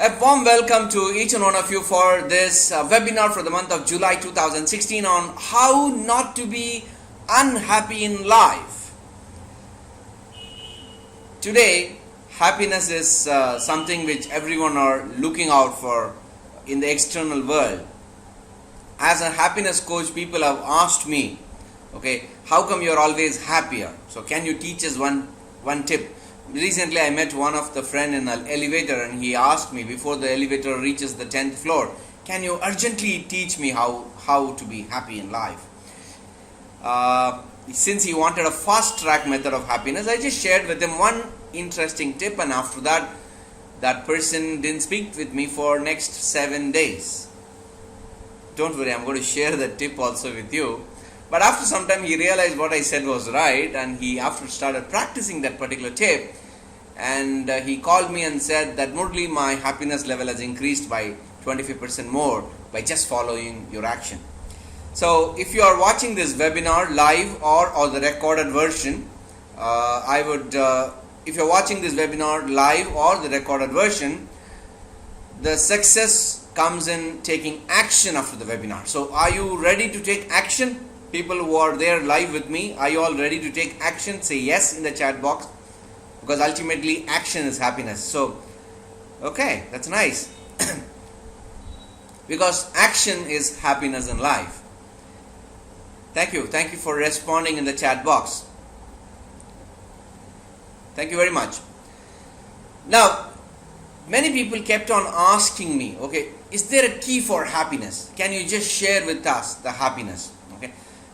A warm welcome to each and one of you for this webinar for the month of July 2016 on how not to be unhappy in life. Today, happiness is something which everyone are looking out for in the external world. As a happiness coach, people have asked me, okay, how come you're always happier? So can you teach us one tip? Recently I met one of the friend in an elevator and he asked me before the elevator reaches the 10th floor, can you urgently teach me how to be happy in life? Since he wanted a fast track method of happiness, I just shared with him one interesting tip, and after that person didn't speak with me for next 7 days. Don't worry, I'm going to share that tip also with you. But after some time he realized what I said was right, and he after started practicing that particular tip, and he called me and said that Murali, my happiness level has increased by 25% more by just following your action. So if you are watching this webinar live or the recorded version, if you're watching this webinar live or the recorded version, the success comes in taking action after the webinar. So are you ready to take action? People who are there live with me, are you all ready to take action? Say yes in the chat box, because ultimately action is happiness. So, okay, that's nice. Because action is happiness in life. Thank you for responding in the chat box. Thank you very much. Now, many people kept on asking me, okay, is there a key for happiness? Can you just share with us the happiness? Okay.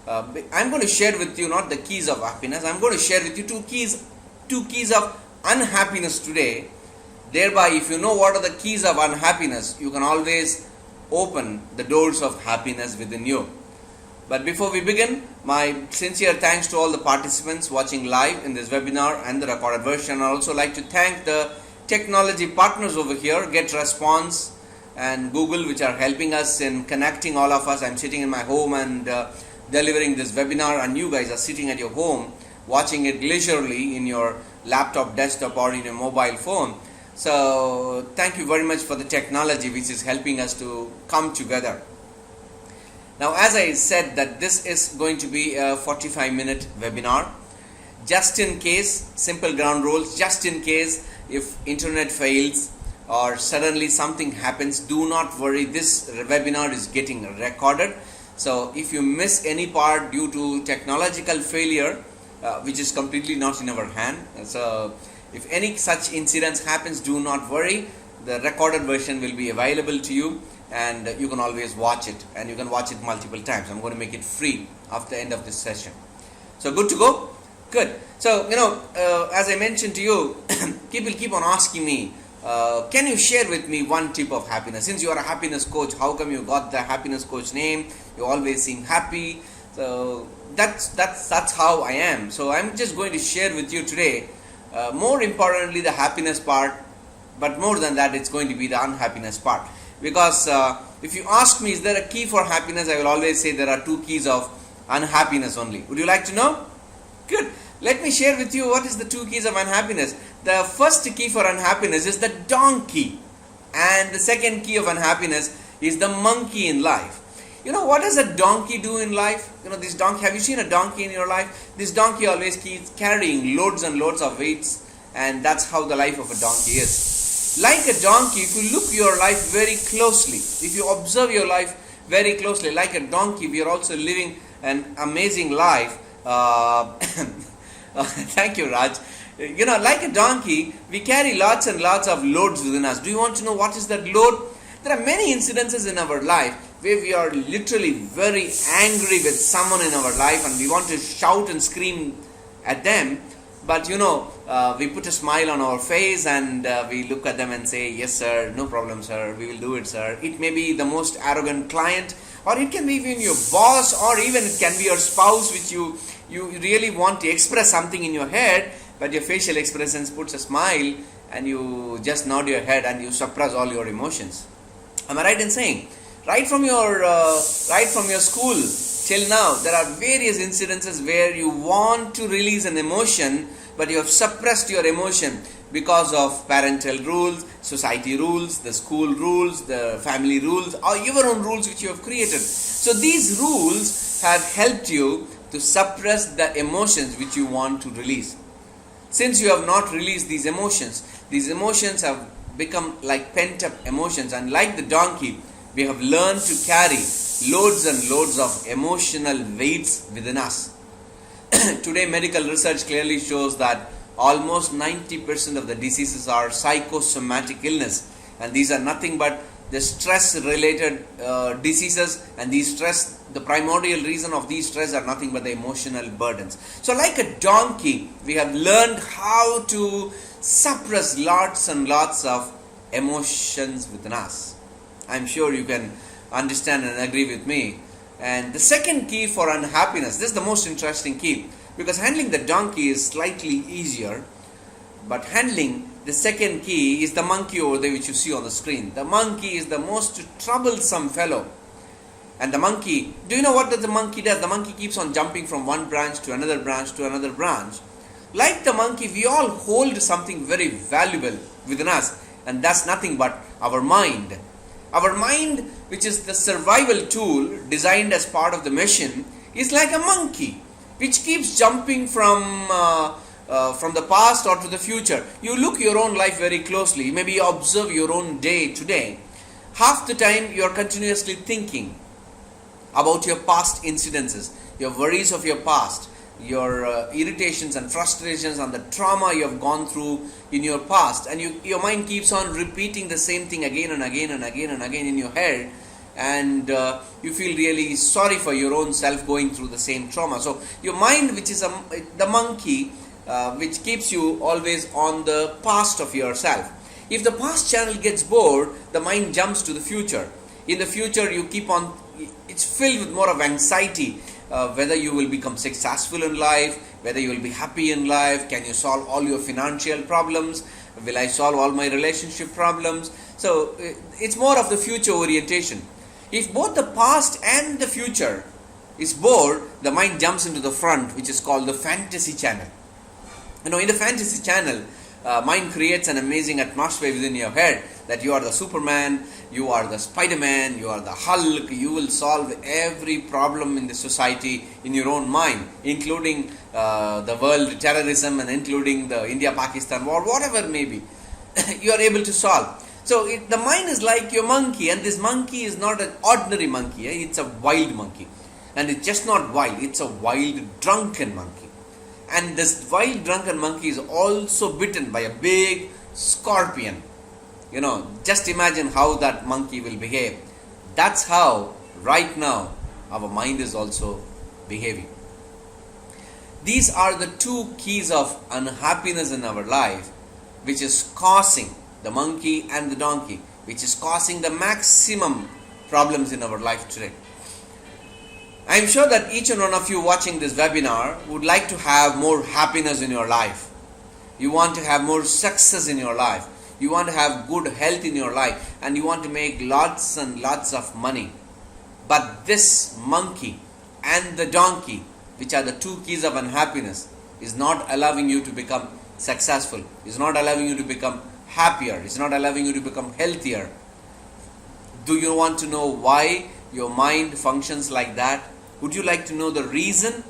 I'm going to share with you not the keys of happiness. I'm going to share with you two keys of unhappiness today. Thereby, if you know what are the keys of unhappiness, you can always open the doors of happiness within you. But before we begin, my sincere thanks to all the participants watching live in this webinar and the recorded version. I also like to thank the technology partners over here, Get Response and Google, which are helping us in connecting all of us. I'm sitting in my home and delivering this webinar, and you guys are sitting at your home watching it leisurely in your laptop, desktop, or in your mobile phone. So thank you very much for the technology which is helping us to come together. Now, as I said, that this is going to be a 45-minute webinar. Just in case, simple ground rules, just in case if internet fails or suddenly something happens, do not worry, this webinar is getting recorded. So if you miss any part due to technological failure, which is completely not in our hand, so if any such incidents happens, do not worry, the recorded version will be available to you, and you can always watch it, and you can watch it multiple times. I'm going to make it free after the end of this session. So good to go? Good. So as I mentioned to you, people keep on asking me, can you share with me one tip of happiness? Since you are a happiness coach, how come you got the happiness coach name? You always seem happy. So that's how I am. So I'm just going to share with you today, more importantly, the happiness part, but more than that, it's going to be the unhappiness part. Because if you ask me, is there a key for happiness? I will always say there are two keys of unhappiness only. Would you like to know? Good. Let me share with you what is the two keys of unhappiness. The first key for unhappiness is the donkey, and the second key of unhappiness is the monkey in life. What does a donkey do in life? This donkey, have you seen a donkey in your life? This donkey always keeps carrying loads and loads of weights, and that's how the life of a donkey is. Like a donkey, if you look your life very closely, if you observe your life very closely, like a donkey, we are also living an amazing life. Thank you, Raj. Like a donkey, we carry lots and lots of loads within us. Do you want to know what is that load? There are many incidences in our life where we are literally very angry with someone in our life and we want to shout and scream at them. But we put a smile on our face and we look at them and say, yes sir, no problem sir, we will do it sir. It may be the most arrogant client, or it can be even your boss, or even it can be your spouse, which you really want to express something in your head, but your facial expressions puts a smile and you just nod your head and you suppress all your emotions. Am I right in saying? Right from your school till now, there are various incidences where you want to release an emotion, but you have suppressed your emotion because of parental rules, society rules, the school rules, the family rules, or your own rules which you have created. So these rules have helped you to suppress the emotions which you want to release. Since you have not released these emotions have become like pent-up emotions, and like the donkey, we have learned to carry loads and loads of emotional weights within us. Today, medical research clearly shows that almost 90% of the diseases are psychosomatic illness, and these are nothing but the stress-related diseases, and the primordial reason of these stress are nothing but the emotional burdens. So like a donkey, we have learned how to suppress lots and lots of emotions within us. I'm sure you can understand and agree with me. And the second key for unhappiness, this is the most interesting key, because handling the donkey is slightly easier, but handling the second key is the monkey over there which you see on the screen. The monkey is the most troublesome fellow. And the monkey, do you know what the monkey does? The monkey keeps on jumping from one branch to another branch to another branch. Like the monkey, we all hold something very valuable within us, and that's nothing but our mind. Our mind, which is the survival tool designed as part of the mission, is like a monkey which keeps jumping from the past or to the future. You look your own life very closely. Maybe you observe your own day today. Half the time you are continuously thinking about your past incidences, your worries of your past, your irritations and frustrations and the trauma you have gone through in your past, and your mind keeps on repeating the same thing again and again and again and again in your head, and you feel really sorry for your own self going through the same trauma. So your mind, which is the monkey, which keeps you always on the past of yourself. If the past channel gets bored, the mind jumps to the future. In the future, it's filled with more of anxiety, whether you will become successful in life, whether you will be happy in life, can you solve all your financial problems, will I solve all my relationship problems. So it's more of the future orientation. If both the past and the future is bored, the mind jumps into the front, which is called the fantasy channel. In the fantasy channel, mind creates an amazing atmosphere within your head that you are the Superman, you are the Spider-Man, you are the Hulk, you will solve every problem in the society in your own mind, including the world terrorism and including the India-Pakistan war, whatever it may be, you are able to solve. So the mind is like your monkey, and this monkey is not an ordinary monkey, it's a wild monkey. And it's just not wild, it's a wild drunken monkey. And this wild drunken monkey is also bitten by a big scorpion. Just imagine how that monkey will behave. That's how right now our mind is also behaving. These are the two keys of unhappiness in our life, which is causing the monkey and the donkey, which is causing the maximum problems in our life today. I am sure that each and one of you watching this webinar would like to have more happiness in your life. You want to have more success in your life. You want to have good health in your life, and you want to make lots and lots of money. But this monkey and the donkey, which are the two keys of unhappiness, is not allowing you to become successful, is not allowing you to become happier, is not allowing you to become healthier. Do you want to know why your mind functions like that? Would you like to know the reason?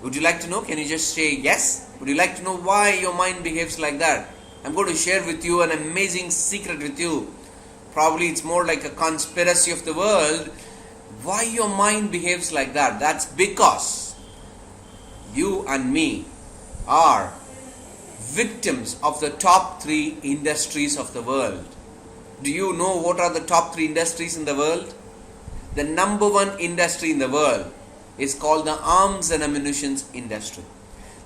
Would you like to know? Can you just say yes? Would you like to know why your mind behaves like that? I'm going to share with you an amazing secret with you. Probably it's more like a conspiracy of the world. Why your mind behaves like that? That's because you and me are victims of the top 3 industries of the world. Do you know what are the top 3 industries in the world? The number 1 industry in the world is called the arms and ammunition industry.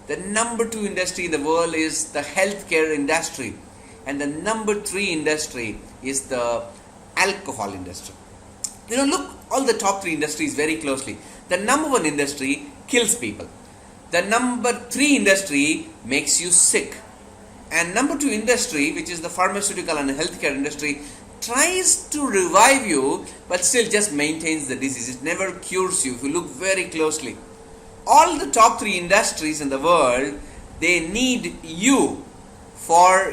The number 2 industry in the world is the healthcare industry. And the number 3 industry is the alcohol industry. Look all the top 3 industries very closely. The number 1 industry kills people. The number 3 industry makes you sick. And number 2 industry, which is the pharmaceutical and healthcare industry, tries to revive you, but still just maintains the disease. It never cures you if you look very closely. All the top 3 industries in the world, they need you for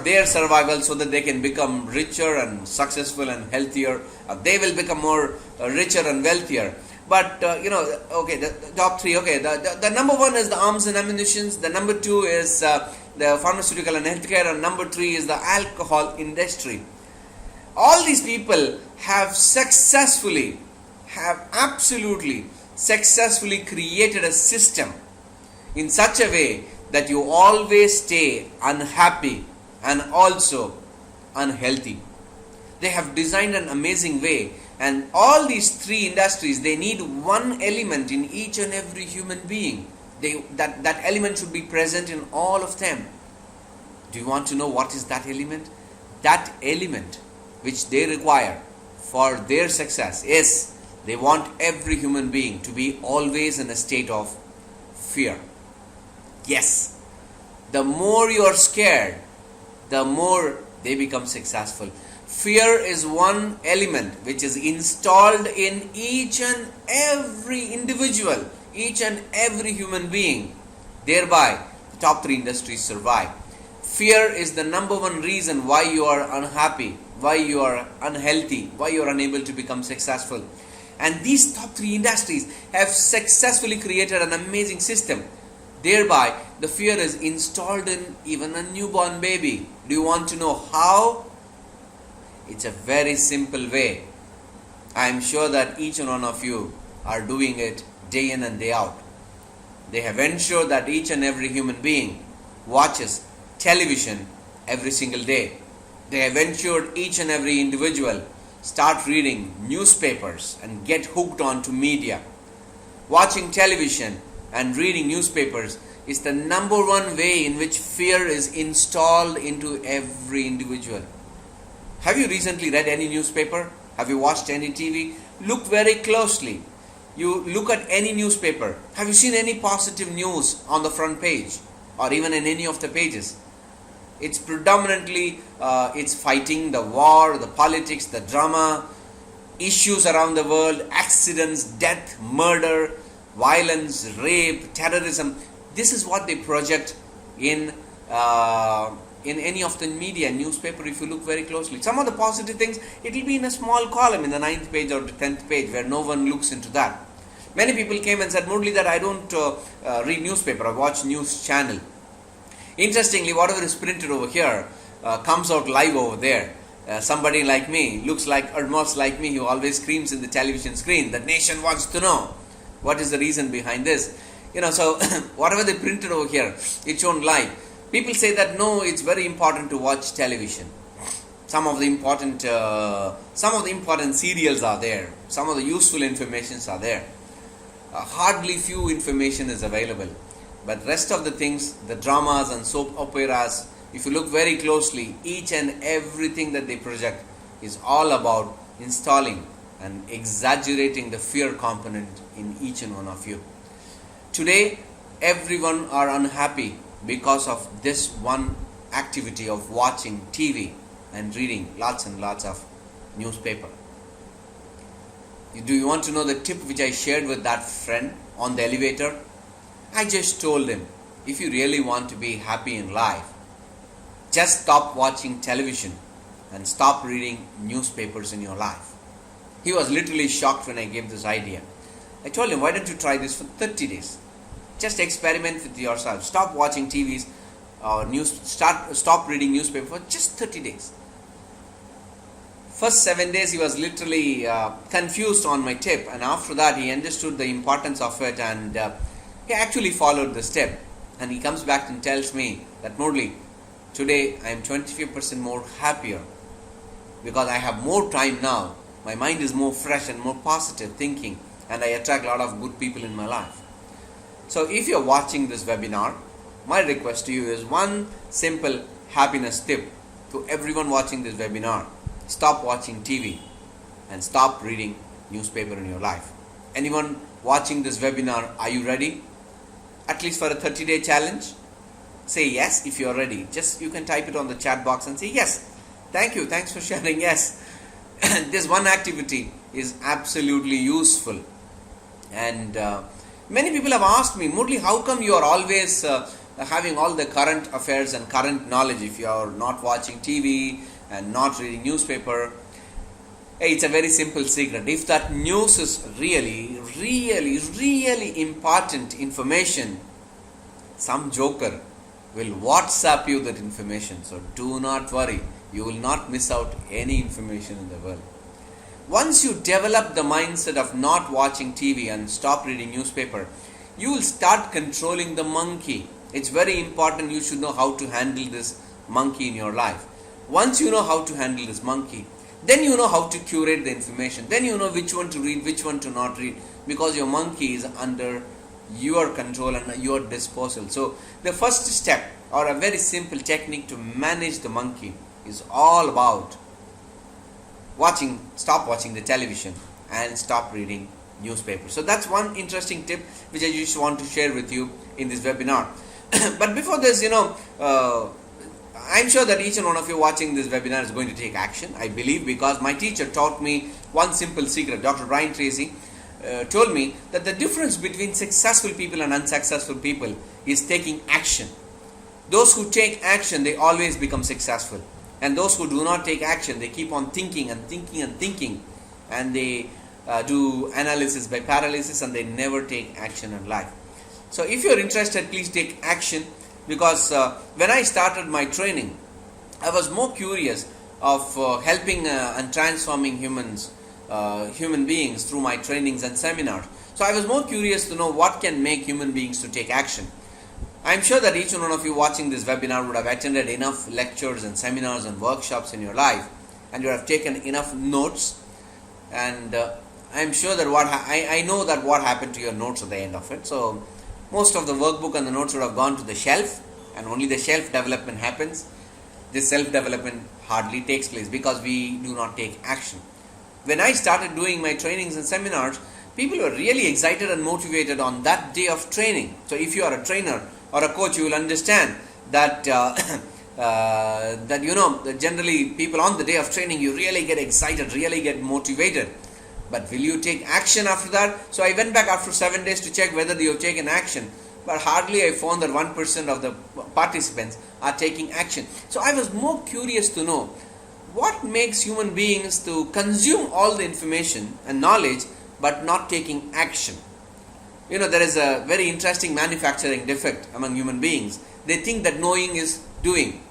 their survival, so that they can become richer and successful and healthier. They will become more richer and wealthier. But okay, the top three. Okay, the number one is the arms and ammunitions. The number two is the pharmaceutical and healthcare, and number three is the alcohol industry. All these people have absolutely successfully created a system in such a way that you always stay unhappy and also unhealthy. They have designed an amazing way, and all these three industries, they need one element in each and every human being. That element should be present in all of them. Do you want to know what is that element? That element which they require for their success is, they want every human being to be always in a state of fear. Yes, the more you are scared, the more they become successful. Fear is one element which is installed in each and every individual, each and every human being. Thereby, the top three industries survive. Fear is the number one reason why you are unhappy, why you are unhealthy, why you are unable to become successful. And these top three industries have successfully created an amazing system. Thereby, the fear is installed in even a newborn baby. Do you want to know how? It's a very simple way. I am sure that each and one of you are doing it day in and day out. They have ensured that each and every human being watches television every single day. They have ensured each and every individual start reading newspapers and get hooked on to media. Watching television and reading newspapers is the number one way in which fear is installed into every individual. Have you recently read any newspaper? Have you watched any TV? Look very closely. You look at any newspaper. Have you seen any positive news on the front page or even in any of the pages? It's predominantly it's fighting, the war, the politics, the drama, issues around the world, accidents, death, murder, violence, rape, terrorism. This is what they project in any of the media, newspaper. If you look very closely, some of the positive things, it will be in a small column in the 9th page or the 10th page, where no one looks into that. Many people came and said, Murali, that I don't read newspaper, I watch news channel. Interestingly, whatever is printed over here comes out live over there. Somebody like me, looks like almost like me, who always screams in the television screen, the nation wants to know what is the reason behind this. So whatever they printed over here, it's shown live. People say that no, it's very important to watch television. Some of the important serials are there. Some of the useful informations are there. Hardly few information is available. But rest of the things, the dramas and soap operas, if you look very closely, each and everything that they project is all about installing and exaggerating the fear component in each and one of you. Today, everyone are unhappy because of this one activity of watching TV and reading lots and lots of newspaper. Do you want to know the tip which I shared with that friend on the elevator? I just told him, if you really want to be happy in life, just stop watching television and stop reading newspapers in your life. He was literally shocked when I gave this idea. I told him, why don't you try this for 30 days? Just experiment with yourself. Stop watching TVs or stop reading newspaper for just 30 days. First 7 days he was literally confused on my tip, and after that he understood the importance of it, and he actually followed the step. And he comes back and tells me that, Murali, today I am 25% more happier because I have more time now. My mind is more fresh and more positive thinking, and I attract a lot of good people in my life. So if you're watching this webinar, my request to you is one simple happiness tip to everyone watching this webinar. Stop watching TV and stop reading newspaper in your life. Anyone watching this webinar, are you ready? At least for a 30-day challenge? Say yes if you're ready. Just you can type it on the chat box and say yes. Thank you. Thanks for sharing. Yes. This one activity is absolutely useful. And many people have asked me, Murali, how come you are always having all the current affairs and current knowledge, if you are not watching TV and not reading newspaper, hey, it's a very simple secret. If that news is really, really, really important information, some joker will WhatsApp you that information. So do not worry. You will not miss out any information in the world. Once you develop the mindset of not watching TV and stop reading newspaper, you will start controlling the monkey. It's very important. You should know how to handle this monkey in your life. Once you know how to handle this monkey, then you know how to curate the information. Then you know which one to read, which one to not read, because your monkey is under your control and your disposal. So the first step, or a very simple technique to manage the monkey, is all about stop watching the television and stop reading newspapers. So that's one interesting tip which I just want to share with you in this webinar. But before this, I'm sure that each and one of you watching this webinar is going to take action, I believe, because my teacher taught me one simple secret. Dr. Brian Tracy told me that the difference between successful people and unsuccessful people is taking action. Those who take action, they always become successful. And those who do not take action, they keep on thinking and thinking and thinking. And they do analysis by paralysis, and they never take action in life. So if you're interested, please take action. Because when I started my training, I was more curious of helping and transforming human beings through my trainings and seminars. So I was more curious to know what can make human beings to take action. I am sure that each and one of you watching this webinar would have attended enough lectures and seminars and workshops in your life, and you have taken enough notes. And I am sure that I know that what happened to your notes at the end of it. So most of the workbook and the notes would have gone to the shelf, and only the shelf development happens. This self-development hardly takes place because we do not take action. When I started doing my trainings and seminars, people were really excited and motivated on that day of training. So if you are a trainer or a coach, you will understand that that generally people on the day of training, you really get excited, really get motivated. But will you take action after that? So I went back after 7 days to check whether you have taken action. But hardly I found that 1% of the participants are taking action. So I was more curious to know what makes human beings to consume all the information and knowledge but not taking action. There is a very interesting manufacturing defect among human beings. They think that knowing is doing.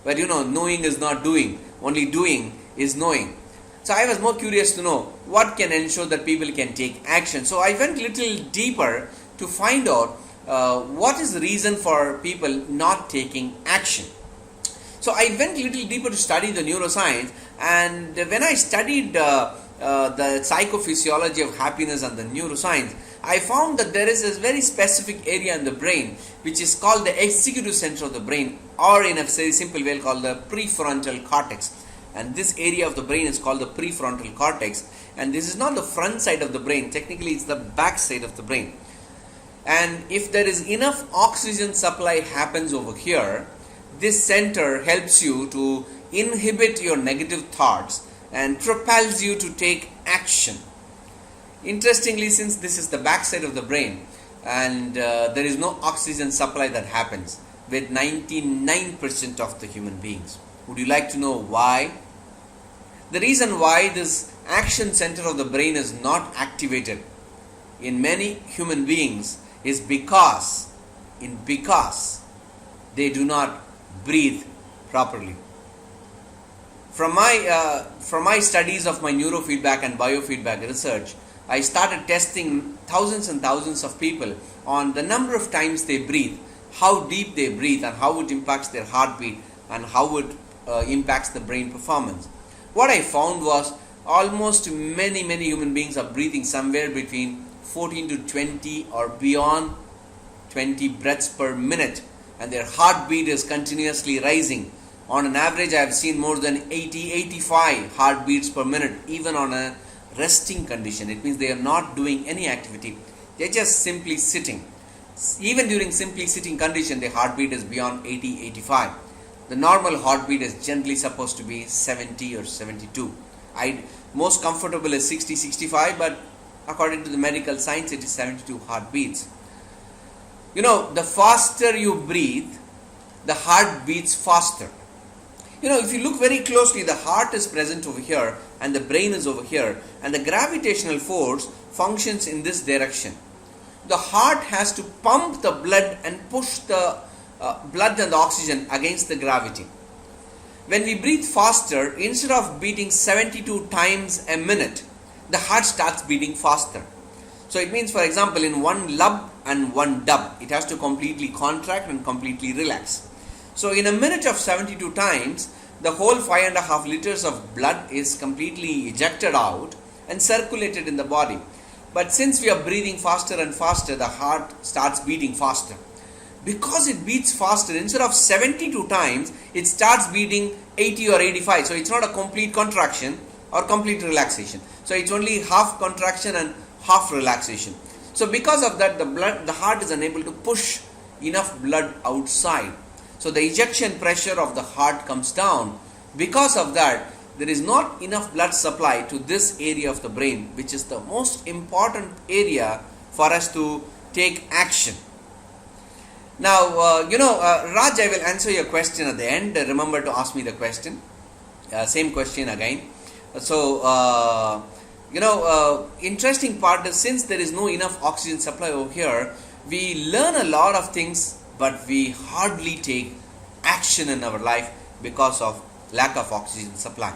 But knowing is not doing. Only doing is knowing. So I was more curious to know what can ensure that people can take action. So I went a little deeper to find out what is the reason for people not taking action. So I went a little deeper to study the neuroscience, and when I studied the Psycho-Physiology of Happiness and the neuroscience, I found that there is a very specific area in the brain which is called the executive center of the brain, or in a very simple way called the prefrontal cortex. And this area of the brain is called the prefrontal cortex, and this is not the front side of the brain. Technically it's the back side of the brain. And if there is enough oxygen supply happens over here, this center helps you to inhibit your negative thoughts and propels you to take action. Interestingly, since this is the back side of the brain and there is no oxygen supply that happens with 99% of the human beings. Would you like to know why? The reason why this action center of the brain is not activated in many human beings is because they do not breathe properly. From my studies of my neurofeedback and biofeedback research, I started testing thousands and thousands of people on the number of times they breathe, how deep they breathe, and how it impacts their heartbeat, and how it impacts the brain performance. What I found was almost many human beings are breathing somewhere between 14 to 20 or beyond 20 breaths per minute, and their heartbeat is continuously rising. On an average, I have seen more than 80-85 heartbeats per minute, even on a resting condition. It means they are not doing any activity. They are just simply sitting. Even during simply sitting condition, the heartbeat is beyond 80-85. The normal heartbeat is generally supposed to be 70 or 72. Most comfortable is 60-65, but according to the medical science, it is 72 heartbeats. The faster you breathe, the heart beats faster. If you look very closely, the heart is present over here and the brain is over here, and the gravitational force functions in this direction. The heart has to pump the blood and push the blood and the oxygen against the gravity. When we breathe faster, instead of beating 72 times a minute, the heart starts beating faster. So it means, for example, in one lub and one dub, it has to completely contract and completely relax. So in a minute of 72 times, the whole 5.5 liters of blood is completely ejected out and circulated in the body. But since we are breathing faster and faster, the heart starts beating faster. Because it beats faster, instead of 72 times, it starts beating 80 or 85. So it's not a complete contraction or complete relaxation. So it's only half contraction and half relaxation. So because of that, the heart is unable to push enough blood outside. So the ejection pressure of the heart comes down. Because of that, there is not enough blood supply to this area of the brain, which is the most important area for us to take action. Now, Raj, I will answer your question at the end. Remember to ask me the question. Same question again. So, interesting part is, since there is no enough oxygen supply over here, we learn a lot of things, but we hardly take action in our life because of lack of oxygen supply.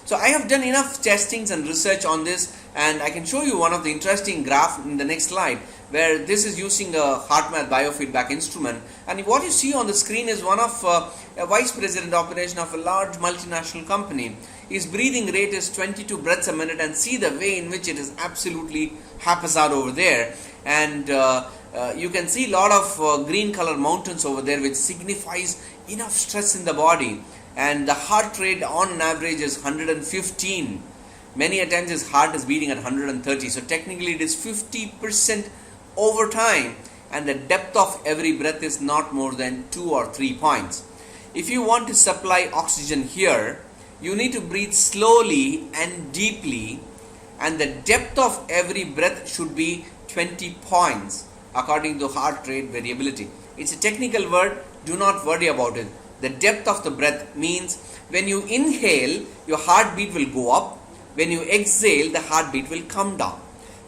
So I have done enough testings and research on this, and I can show you one of the interesting graph in the next slide, where this is using a HeartMath biofeedback instrument, and what you see on the screen is one of a vice president operation of a large multinational company. His breathing rate is 22 breaths a minute, and see the way in which it is absolutely haphazard over there. And you can see a lot of green color mountains over there, which signifies enough stress in the body. And the heart rate on average is 115. Many a times his heart is beating at 130. So technically it is 50% over time, and the depth of every breath is not more than 2 or 3 points. If you want to supply oxygen here, you need to breathe slowly and deeply, and the depth of every breath should be 20 points according to heart rate variability. It's a technical word, do not worry about it. The depth of the breath means when you inhale, your heartbeat will go up. When you exhale, the heartbeat will come down.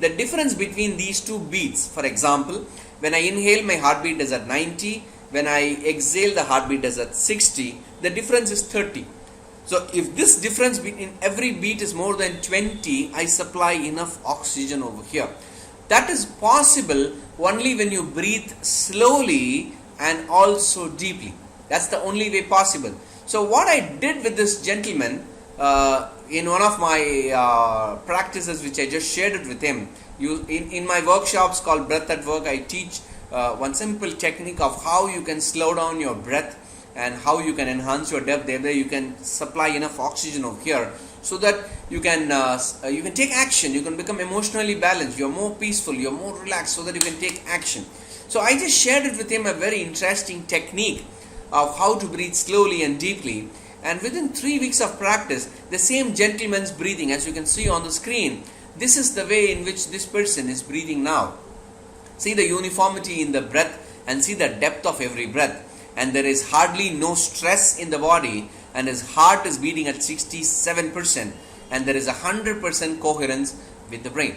The difference between these two beats, for example, when I inhale, my heartbeat is at 90. When I exhale, the heartbeat is at 60. The difference is 30. So if this difference between every beat is more than 20, I supply enough oxygen over here. That is possible only when you breathe slowly and also deeply. That's the only way possible. So what I did with this gentleman in one of my practices, which I just shared it with him, in my workshops called Breath at Work, I teach one simple technique of how you can slow down your breath and how you can enhance your depth. There you can supply enough oxygen over here, so that you can take action. You can become emotionally balanced. You're more peaceful. You're more relaxed, so that you can take action. So I just shared it with him, a very interesting technique of how to breathe slowly and deeply. And within 3 weeks of practice, the same gentleman's breathing, as you can see on the screen, this is the way in which this person is breathing now. See the uniformity in the breath and see the depth of every breath. And there is hardly no stress in the body, and his heart is beating at 67%, and there is 100% coherence with the brain.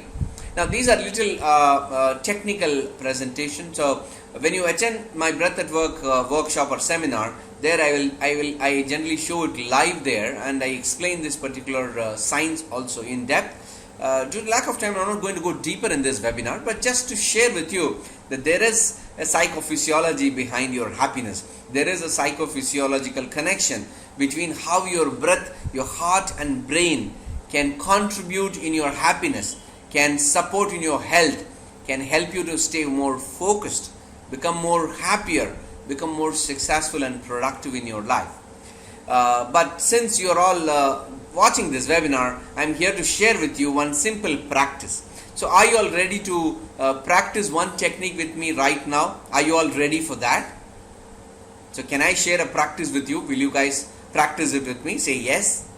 Now these are little technical presentations. So when you attend my Breath at Work workshop or seminar, there I generally show it live there, and I explain this particular science also in depth. Due to lack of time, I'm not going to go deeper in this webinar, but just to share with you that there is a psychophysiology behind your happiness. There is a psychophysiological connection between how your breath, your heart and brain can contribute in your happiness, can support in your health, can help you to stay more focused, become more happier, become more successful and productive in your life. But since you're all watching this webinar, I'm here to share with you one simple practice. So are you all ready to practice one technique with me right now? Are you all ready for that? So can I share a practice with you? Will you guys practice it with me? Say yes.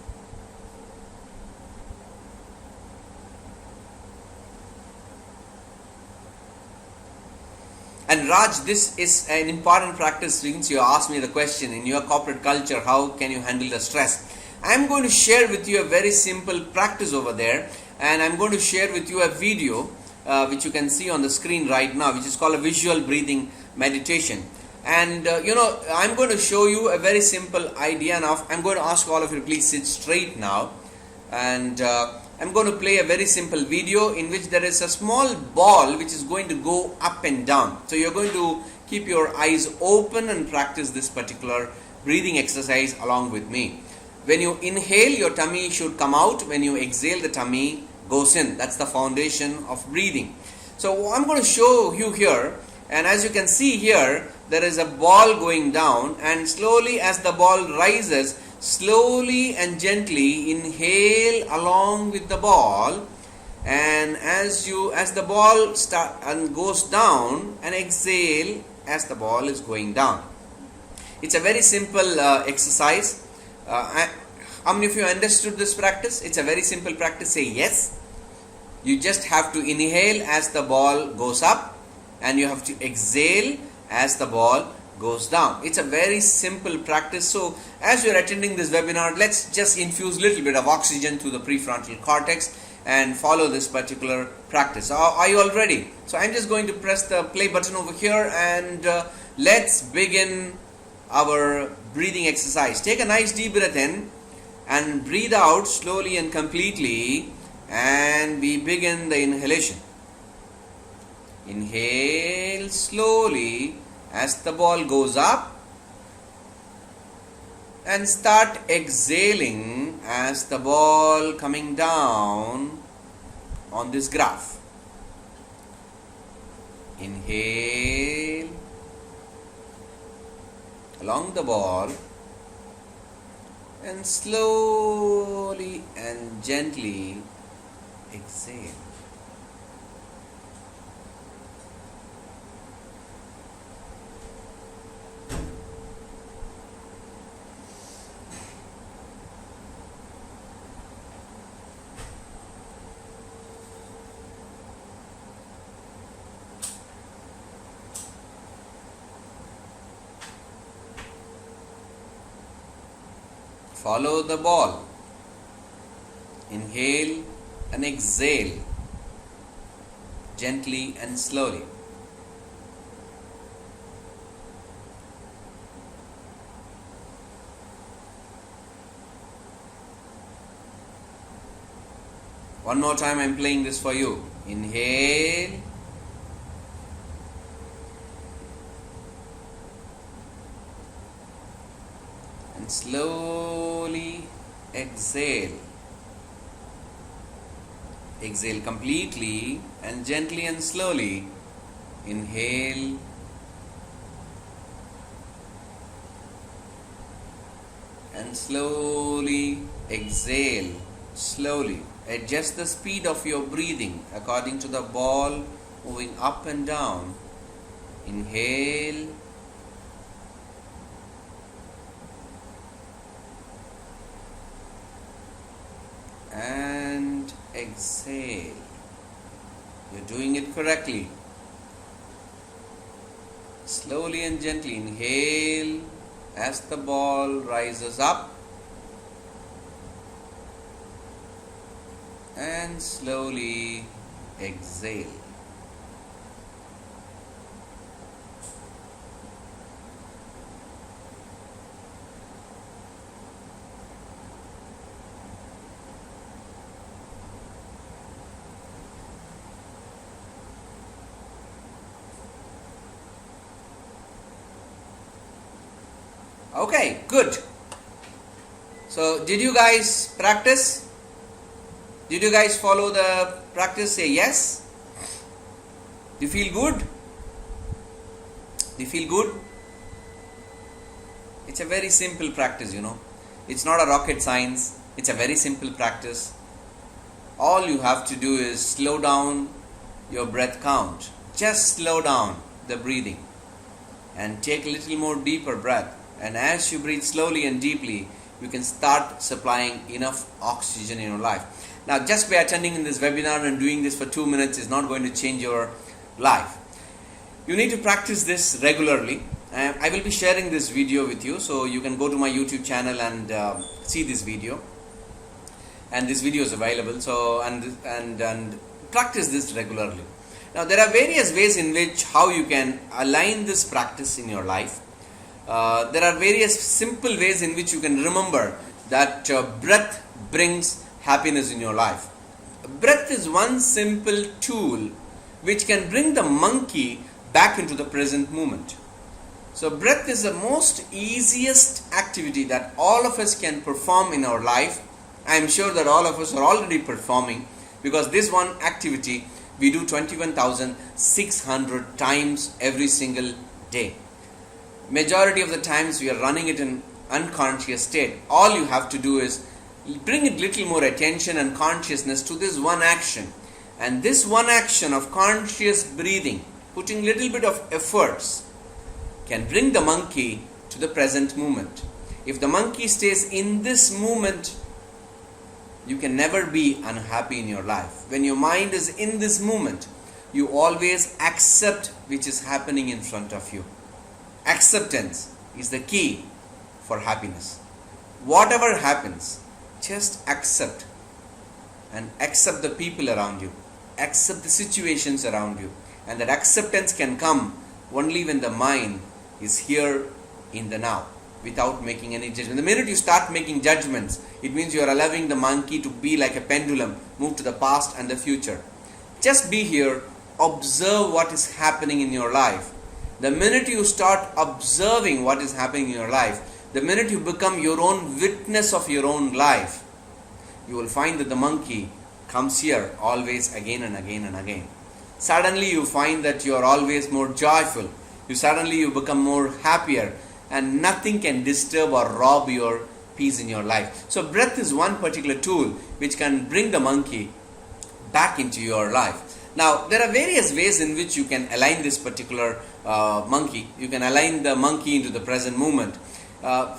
And And Raj, this is an important practice since you asked me the question, in your corporate culture, how can you handle the stress? I'm going to share with you a very simple practice over there, and I'm going to share with you a video which you can see on the screen right now, which is called a visual breathing meditation. And I'm going to show you a very simple idea now. I'm going to ask all of you to please sit straight now, and I'm going to play a very simple video in which there is a small ball which is going to go up and down. So you're going to keep your eyes open and practice this particular breathing exercise along with me. When you inhale, your tummy should come out. When you exhale, the tummy goes in. That's the foundation of breathing. So I'm going to show you here, and as you can see here, there is a ball going down, and slowly as the ball rises, slowly and gently inhale along with the ball, and as the ball goes down, and exhale as the ball is going down. It's a very simple exercise. How many of you understood this practice? It's a very simple practice. Say yes. You just have to inhale as the ball goes up, and you have to exhale as the ball goes down. It's a very simple practice. So as you're attending this webinar, let's just infuse a little bit of oxygen to the prefrontal cortex and follow this particular practice. Are you all ready? So I'm just going to press the play button over here, and let's begin our breathing exercise. Take a nice deep breath in and breathe out slowly and completely, and we begin the inhalation. Inhale slowly as the ball goes up, and start exhaling as the ball coming down on this graph. Inhale along the ball, and slowly and gently exhale. Follow the ball. Inhale and exhale gently and slowly. One more time, I'm playing this for you. Inhale. And slowly exhale. Exhale completely and gently and slowly. Inhale. And slowly exhale. Slowly. Adjust the speed of your breathing according to the ball moving up and down. Inhale. And exhale. You're doing it correctly. Slowly and gently inhale as the ball rises up, and slowly exhale. Okay, good. So, did you guys practice? Did you guys follow the practice? Say yes. Do you feel good? Do you feel good? It's a very simple practice, you know. It's not a rocket science. It's a very simple practice. All you have to do is slow down your breath count. Just slow down the breathing and take a little more deeper breath. And as you breathe slowly and deeply, you can start supplying enough oxygen in your life. Now, just by attending in this webinar and doing this for 2 minutes is not going to change your life. You need to practice this regularly. I will be sharing this video with you, so you can go to my YouTube channel and see this video. And this video is available. So and practice this regularly. Now there are various ways in which how you can align this practice in your life. There are various simple ways in which you can remember that breath brings happiness in your life. Breath is one simple tool which can bring the monkey back into the present moment. So breath is the most easiest activity that all of us can perform in our life. I am sure that all of us are already performing, because this one activity we do 21,600 times every single day. Majority of the times we are running it in unconscious state. All you have to do is bring a little more attention and consciousness to this one action. And this one action of conscious breathing, putting little bit of efforts, can bring the monkey to the present moment. If the monkey stays in this moment, you can never be unhappy in your life. When your mind is in this moment, you always accept which is happening in front of you. Acceptance is the key for happiness. Whatever happens, just accept. And accept the people around you. Accept the situations around you. And that acceptance can come only when the mind is here in the now, without making any judgment. The minute you start making judgments, it means you are allowing the monkey to be like a pendulum, move to the past and the future. Just be here, observe what is happening in your life. The minute you start observing what is happening in your life, the minute you become your own witness of your own life, you will find that the monkey comes here always again and again and again. Suddenly you find that you are always more joyful. You become more happier, and nothing can disturb or rob your peace in your life. So breath is one particular tool which can bring the monkey back into your life. Now there are various ways in which you can align this particular monkey. You can align the monkey into the present moment.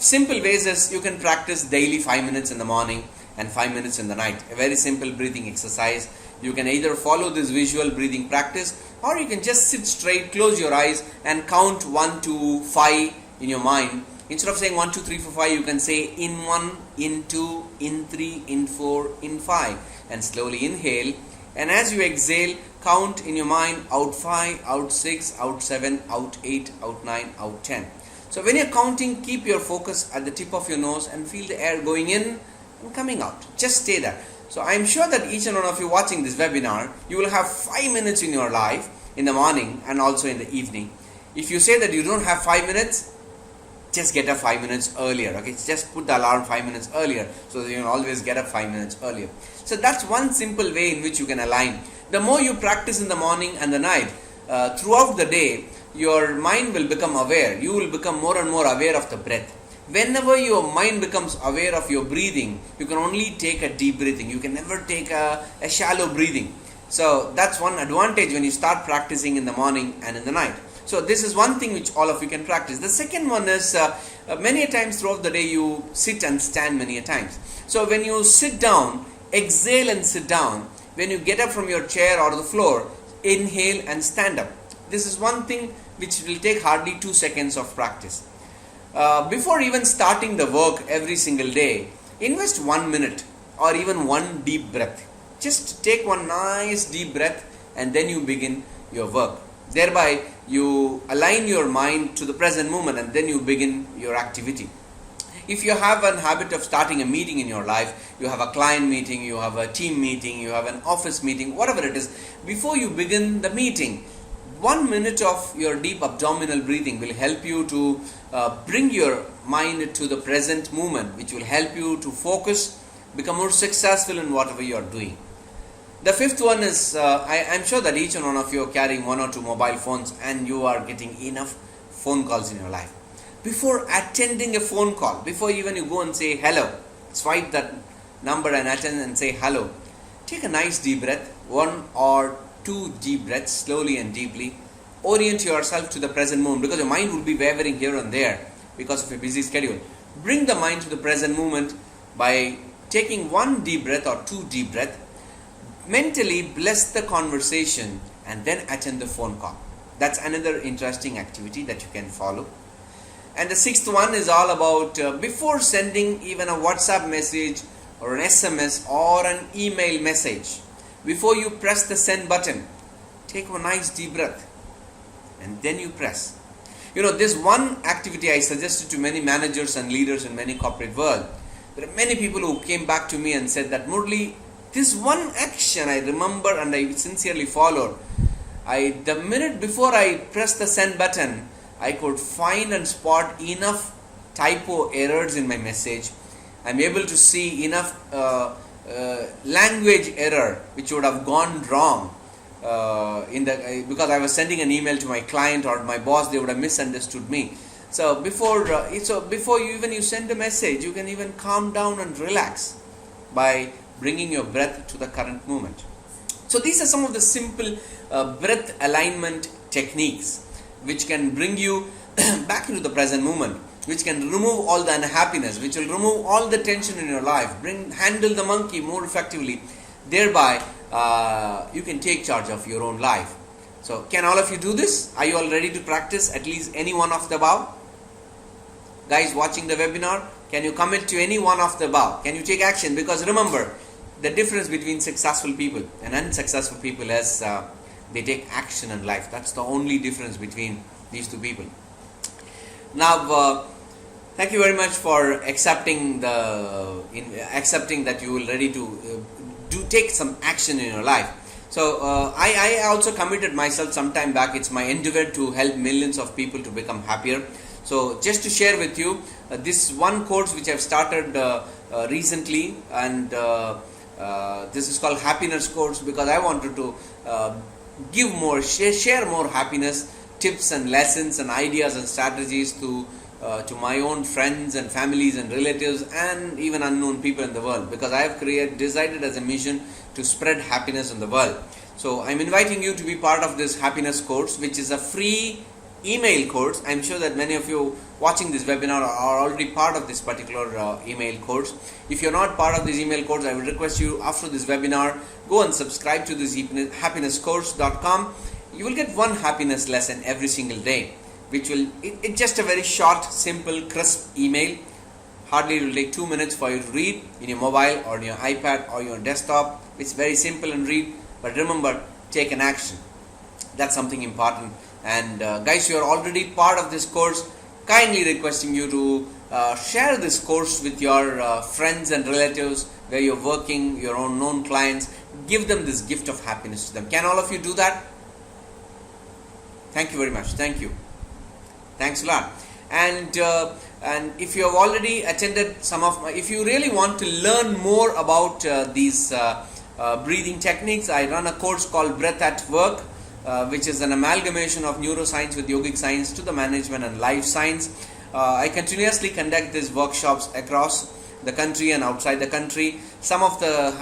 Simple ways is you can practice daily 5 minutes in the morning and 5 minutes in the night. A very simple breathing exercise. You can either follow this visual breathing practice, or you can just sit straight, close your eyes and count 1 to 5 in your mind. Instead of saying 1, 2, 3, 4, 5, you can say in 1, in 2, in 3, in 4, in 5, and slowly inhale. And as you exhale, count in your mind out 5, out 6, out 7, out 8, out 9, out 10. So when you're counting, keep your focus at the tip of your nose and feel the air going in and coming out. Just stay there. So I'm sure that each and one of you watching this webinar, you will have 5 minutes in your life, in the morning and also in the evening. If you say that you don't have 5 minutes, just get up 5 minutes earlier. Okay, just put the alarm 5 minutes earlier, so that you can always get up 5 minutes earlier. So that's one simple way in which you can align. The more you practice in the morning and the night, throughout the day, your mind will become aware. You will become more and more aware of the breath. Whenever your mind becomes aware of your breathing, you can only take a deep breathing. You can never take a shallow breathing. So that's one advantage when you start practicing in the morning and in the night. So this is one thing which all of you can practice. The second one is many a times throughout the day you sit and stand many a times. So when you sit down, exhale and sit down. When you get up from your chair or the floor, inhale and stand up. This is one thing which will take hardly 2 seconds of practice. Before even starting the work every single day, invest 1 minute or even one deep breath. Just take one nice deep breath and then you begin your work. Thereby you align your mind to the present moment and then you begin your activity. If you have a habit of starting a meeting in your life, you have a client meeting, you have a team meeting, you have an office meeting, whatever it is, before you begin the meeting, 1 minute of your deep abdominal breathing will help you to bring your mind to the present moment, which will help you to focus, become more successful in whatever you are doing. The fifth one is, I'm sure that each and one of you are carrying 1 or 2 mobile phones and you are getting enough phone calls in your life. Before attending a phone call, before even you go and say hello, swipe that number and attend and say hello. Take a nice deep breath, 1 or 2 deep breaths, slowly and deeply. Orient yourself to the present moment, because your mind will be wavering here and there because of a busy schedule. Bring the mind to the present moment by taking 1 deep breath or 2 deep breaths. Mentally bless the conversation and then attend the phone call. That's another interesting activity that you can follow. And the sixth one is all about before sending even a WhatsApp message or an SMS or an email message, before you press the send button, take a nice deep breath and then you press. This one activity I suggested to many managers and leaders in many corporate world. There are many people who came back to me and said that, Murali, this one action I remember and I sincerely followed. The minute before I pressed the send button, I could find and spot enough typo errors in my message. I'm able to see enough language error which would have gone wrong because I was sending an email to my client or my boss. They would have misunderstood me. So before you send a message, you can even calm down and relax by bringing your breath to the current moment. So these are some of the simple breath alignment techniques which can bring you back into the present moment, which can remove all the unhappiness, which will remove all the tension in your life, handle the monkey more effectively. Thereby, you can take charge of your own life. So, can all of you do this? Are you all ready to practice at least any one of the above? Guys watching the webinar, can you commit to any one of the above? Can you take action? Because remember, the difference between successful people and unsuccessful people is they take action in life. That's the only difference between these two people. Now, thank you very much for accepting that you will ready to take some action in your life. So I also committed myself some time back. It's my endeavor to help millions of people to become happier. So just to share with you this one course which I've started recently, and this is called Happiness course, because I wanted to share more happiness tips and lessons and ideas and strategies to my own friends and families and relatives and even unknown people in the world, because I have decided as a mission to spread happiness in the world. So I'm inviting you to be part of this Happiness course, which is a free email course. I'm sure that many of you watching this webinar are already part of this particular email course. If you're not part of this email course, I would request you after this webinar, go and subscribe to this happinesscourse.com. You will get one happiness lesson every single day, which it's just a very short, simple, crisp email. Hardly it will take 2 minutes for you to read in your mobile or your iPad or your desktop. It's very simple and read, but remember, take an action. That's something important. And guys, you are already part of this course. Kindly requesting you to share this course with your friends and relatives where you're working, your own known clients. Give them this gift of happiness to them. Can all of you do that? Thank you very much. Thank you. Thanks a lot. And if you have already attended if you really want to learn more about these breathing techniques, I run a course called Breath at Work, which is an amalgamation of neuroscience with yogic science to the management and life science. I continuously conduct these workshops across the country and outside the country. Some of the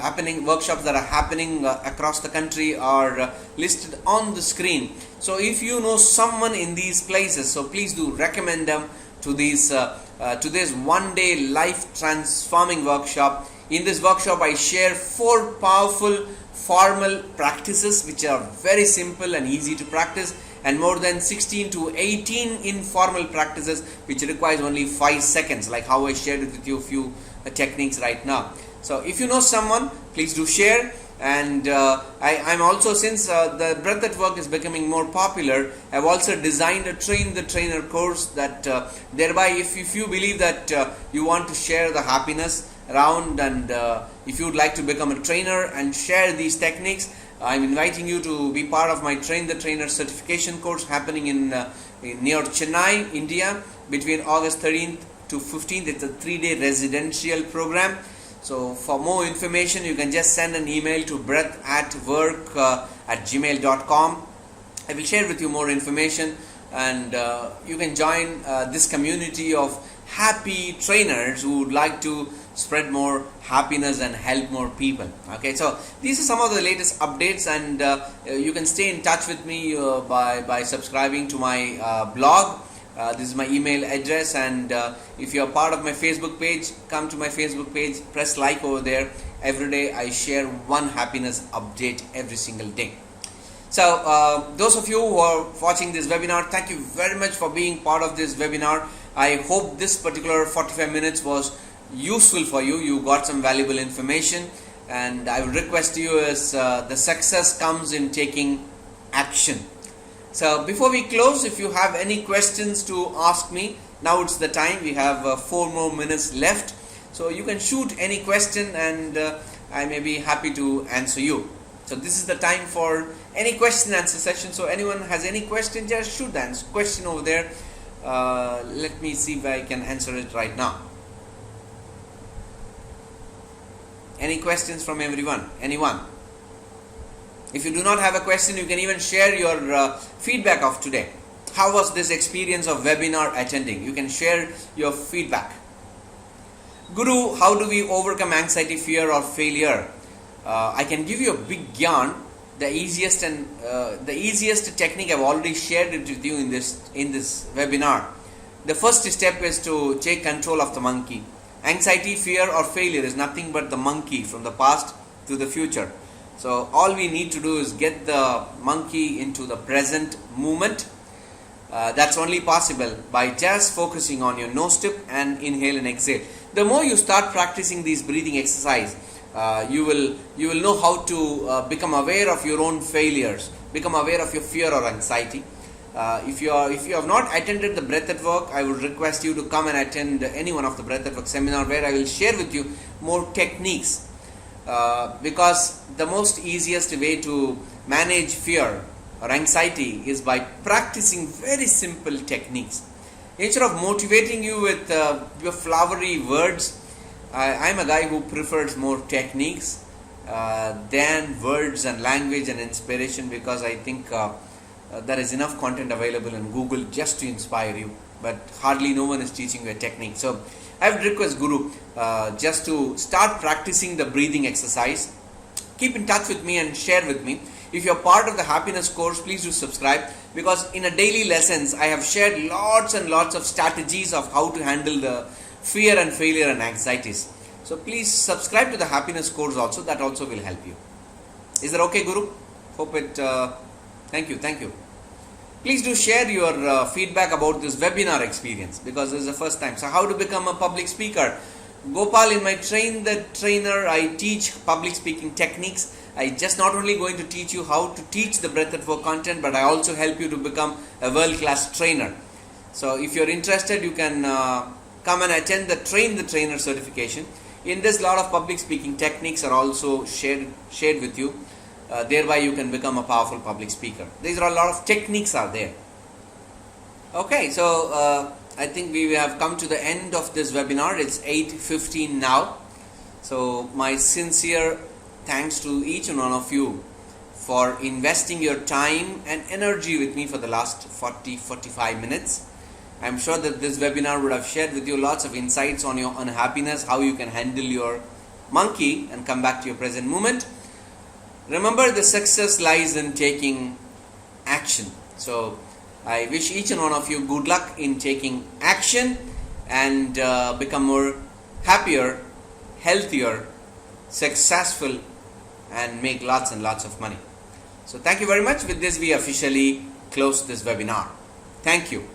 workshops that are happening across the country are listed on the screen. So if you know someone in these places, so please do recommend them to this one-day life transforming workshop. In this workshop, I share 4 powerful formal practices which are very simple and easy to practice, and more than 16 to 18 informal practices which requires only 5 seconds, like how I shared with you a few techniques right now. So if you know someone, please do share. And I'm also, since the Breath at Work is becoming more popular, I've also designed a Train the Trainer course that thereby if you believe that you want to share the happiness around, and if you would like to become a trainer and share these techniques, I'm inviting you to be part of my Train the Trainer certification course happening in near Chennai, India, between August 13th to 15th. It's a 3-day residential program. So for more information, you can just send an email to breathatwork@gmail.com. I will share with you more information, and you can join this community of happy trainers who would like to spread more happiness and help more people. Okay, so these are some of the latest updates, and you can stay in touch with me by subscribing to my blog. This is my email address, and if you are part of my Facebook page, come to my Facebook page, press like over there. Every day I share one happiness update every single day. So those of you who are watching this webinar, thank you very much for being part of this webinar. I hope this particular 45 minutes was useful for you. You got some valuable information, and I would request you is the success comes in taking action. So before we close, if you have any questions to ask me, now it's the time. We have 4 more minutes left, so you can shoot any question, and I may be happy to answer you. So this is the time for any question answer session. So anyone has any question, just shoot the question over there. Let me see if I can answer it right now. Any questions from everyone? Anyone? If you do not have a question, you can even share your feedback of today. How was this experience of webinar attending? You can share your feedback. Guru, how do we overcome anxiety, fear or failure? I can give you a big yarn. The easiest technique I've already shared it with you in this webinar. The first step is to take control of the monkey. Anxiety, fear or failure is nothing but the monkey from the past to the future. So all we need to do is get the monkey into the present moment. That's only possible by just focusing on your nose tip and inhale and exhale. The more you start practicing these breathing exercise, you will know how to become aware of your own failures, become aware of your fear or anxiety. If you have not attended the breath at work, I would request you to come and attend any one of the breath at work seminar, where I will share with you more techniques, because the most easiest way to manage fear or anxiety is by practicing very simple techniques. Instead of motivating you with your flowery words, I'm a guy who prefers more techniques than words and language and inspiration, because I think there is enough content available in Google just to inspire you, but hardly no one is teaching you a technique. So I would request Guru just to start practicing the breathing exercise. Keep in touch with me and share with me. If you are part of the happiness course, please do subscribe, because in a daily lessons I have shared lots and lots of strategies of how to handle the fear and failure and anxieties. So please subscribe to the happiness course also. That also will help you. Is that okay, Guru? Hope it. Thank you. Please do share your feedback about this webinar experience, because this is the first time. So how to become a public speaker? Gopal, in my Train the Trainer, I teach public speaking techniques. I just not only going to teach you how to teach the breath at work content, but I also help you to become a world-class trainer. So if you're interested, you can come and attend the Train the Trainer certification. In this, a lot of public speaking techniques are also shared with you. Thereby you can become a powerful public speaker. These are a lot of techniques are there. Okay, so I think we have come to the end of this webinar. It's 8:15 now. So my sincere thanks to each and one of you for investing your time and energy with me for the last 45 minutes. I'm sure that this webinar would have shared with you lots of insights on your unhappiness, how you can handle your monkey and come back to your present moment. Remember, the success lies in taking action. So I wish each and one of you good luck in taking action and become more happier, healthier, successful, and make lots and lots of money. So thank you very much. With this, we officially close this webinar. Thank you.